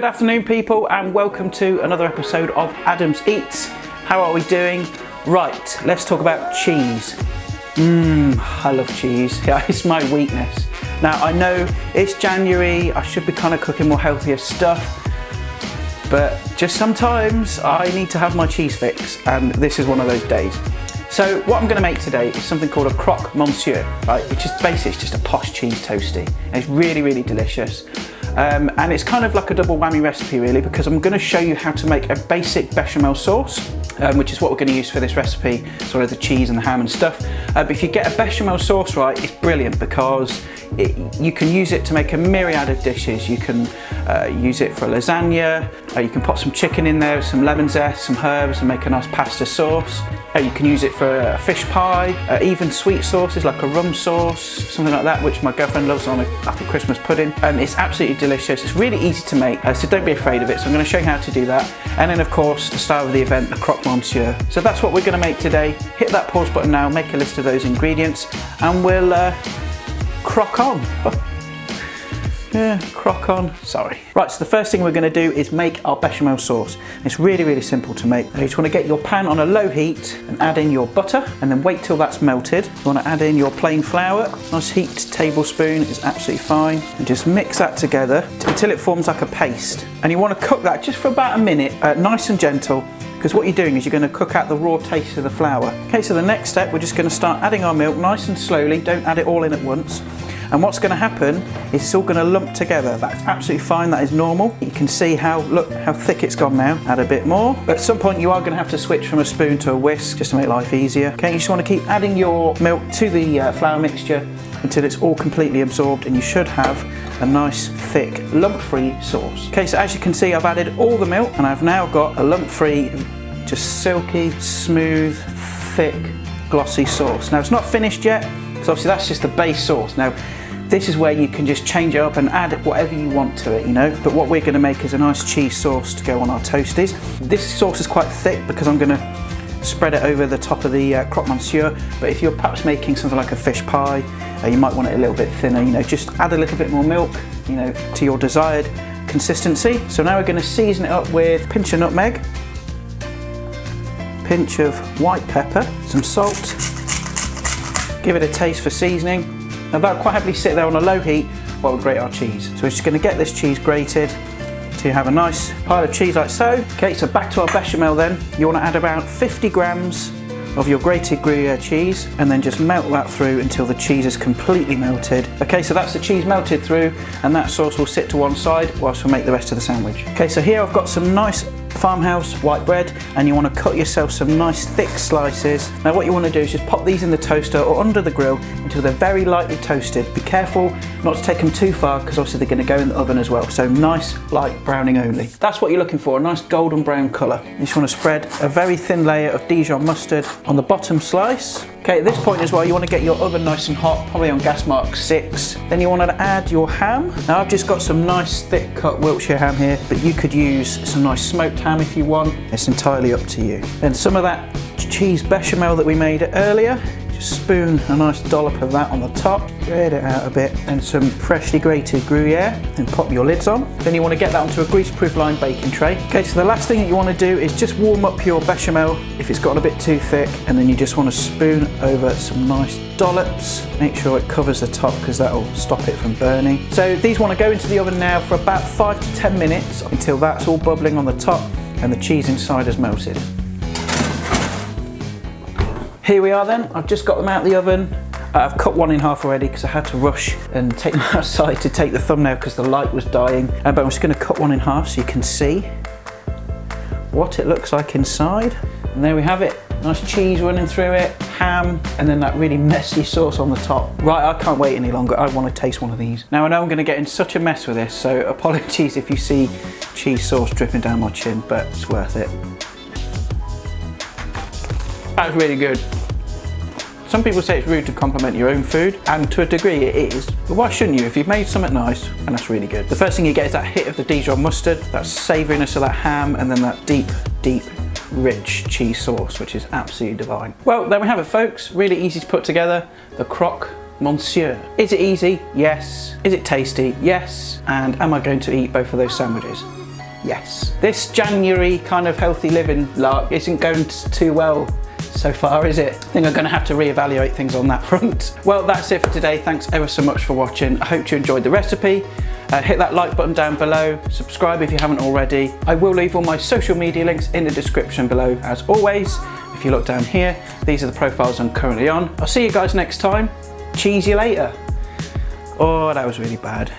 Good afternoon people, and welcome to another episode of Adam's Eats. How are we doing? Right, let's talk about cheese. I love cheese. Yeah, it's my weakness. Now I know it's January, I should be kind of cooking more healthier stuff, but just sometimes I need to have my cheese fix, and this is one of those days. So what I'm going to make today is something called a Croque Monsieur, right? Which is basically just a posh cheese toastie. And it's really, really delicious. And it's kind of like a double whammy recipe really, because I'm going to show you how to make a basic bechamel sauce, which is what we're going to use for this recipe, sort of the cheese and the ham and stuff. But if you get a bechamel sauce right, it's brilliant because you can use it to make a myriad of dishes. You can use it for a lasagna, you can put some chicken in there, some lemon zest, some herbs, and make a nice pasta sauce. You can use it for a fish pie, even sweet sauces like a rum sauce, something like that, which my girlfriend loves on a apple Christmas pudding. It's absolutely delicious. It's really easy to make, so don't be afraid of it. So I'm going to show you how to do that. And then of course, the star of the event, the Croque Monsieur. So that's what we're going to make today. Hit that pause button now, make a list of those ingredients, and we'll croque on. Yeah, croque on, sorry. Right, so the first thing we're going to do is make our bechamel sauce. It's really, really simple to make. You just want to get your pan on a low heat and add in your butter, and then wait till that's melted. You want to add in your plain flour. Nice heaped tablespoon is absolutely fine. And just mix that together until it forms like a paste. And you want to cook that just for about a minute, nice and gentle, because what you're doing is you're going to cook out the raw taste of the flour. Okay, so the next step, we're just going to start adding our milk nice and slowly. Don't add it all in at once. And what's going to happen is it's all going to lump together. That's absolutely fine, that is normal. You can see look how thick it's gone now. Add a bit more. At some point you are going to have to switch from a spoon to a whisk just to make life easier. Okay, you just want to keep adding your milk to the flour mixture until it's all completely absorbed, and you should have a nice thick lump-free sauce. Okay, so as you can see, I've added all the milk and I've now got a lump-free, just silky, smooth, thick, glossy sauce. Now it's not finished yet, because obviously that's just the base sauce. Now this is where you can just change it up and add whatever you want to it, you know. But what we're going to make is a nice cheese sauce to go on our toasties. This sauce is quite thick because I'm going to spread it over the top of the Croque Monsieur. But if you're perhaps making something like a fish pie, you might want it a little bit thinner, you know. Just add a little bit more milk, you know, to your desired consistency. So now we're going to season it up with a pinch of nutmeg, pinch of white pepper, some salt, give it a taste for seasoning. Now that'll quite happily sit there on a low heat while we grate our cheese. So we're just going to get this cheese grated to have a nice pile of cheese like so. Okay, so back to our bechamel then. You want to add about 50 grams of your grated Gruyere cheese, and then just melt that through until the cheese is completely melted. Okay, so that's the cheese melted through, and that sauce will sit to one side whilst we make the rest of the sandwich. Okay, so here I've got some nice farmhouse white bread, and you want to cut yourself some nice thick slices. Now what you want to do is just pop these in the toaster or under the grill until they're very lightly toasted. Be careful not to take them too far, because obviously they're going to go in the oven as well. So nice light browning only. That's what you're looking for, a nice golden brown colour. You just want to spread a very thin layer of Dijon mustard on the bottom slice. Okay, at this point as well, you want to get your oven nice and hot, probably on gas mark 6. Then you want to add your ham. Now I've just got some nice thick cut Wiltshire ham here, but you could use some nice smoked ham if you want. It's entirely up to you. Then some of that cheese bechamel that we made earlier, just spoon a nice dollop of that on the top, spread it out a bit, and some freshly grated Gruyere, and pop your lids on. Then you want to get that onto a greaseproof lined baking tray. Okay, so the last thing that you want to do is just warm up your bechamel if it's gotten a bit too thick, and then you just want to spoon over some nice dollops. Make sure it covers the top, because that will stop it from burning. So these want to go into the oven now for about 5 to 10 minutes until that's all bubbling on the top and the cheese inside has melted. Here we are then, I've just got them out of the oven. I've cut one in half already because I had to rush and take them outside to take the thumbnail because the light was dying. But I'm just going to cut one in half so you can see what it looks like inside. And there we have it, nice cheese running through it, ham, and then that really messy sauce on the top. Right, I can't wait any longer, I want to taste one of these. Now I know I'm going to get in such a mess with this, so apologies if you see cheese sauce dripping down my chin, but it's worth it. That's really good. Some people say it's rude to compliment your own food, and to a degree it is, but why shouldn't you if you've made something nice and that's really good? The first thing you get is that hit of the Dijon mustard, that savouriness of that ham, and then that deep, deep, rich cheese sauce, which is absolutely divine. Well, there we have it folks, really easy to put together, the Croque Monsieur. Is it easy? Yes. Is it tasty? Yes. And am I going to eat both of those sandwiches? Yes. This January kind of healthy living lark isn't going too well so far, is it? I think I'm going to have to reevaluate things on that front. Well, that's it for today. Thanks ever so much for watching. I hope you enjoyed the recipe. Hit that like button down below. Subscribe if you haven't already. I will leave all my social media links in the description below as always. If you look down here, these are the profiles I'm currently on. I'll see you guys next time. Cheese you later. Oh, that was really bad.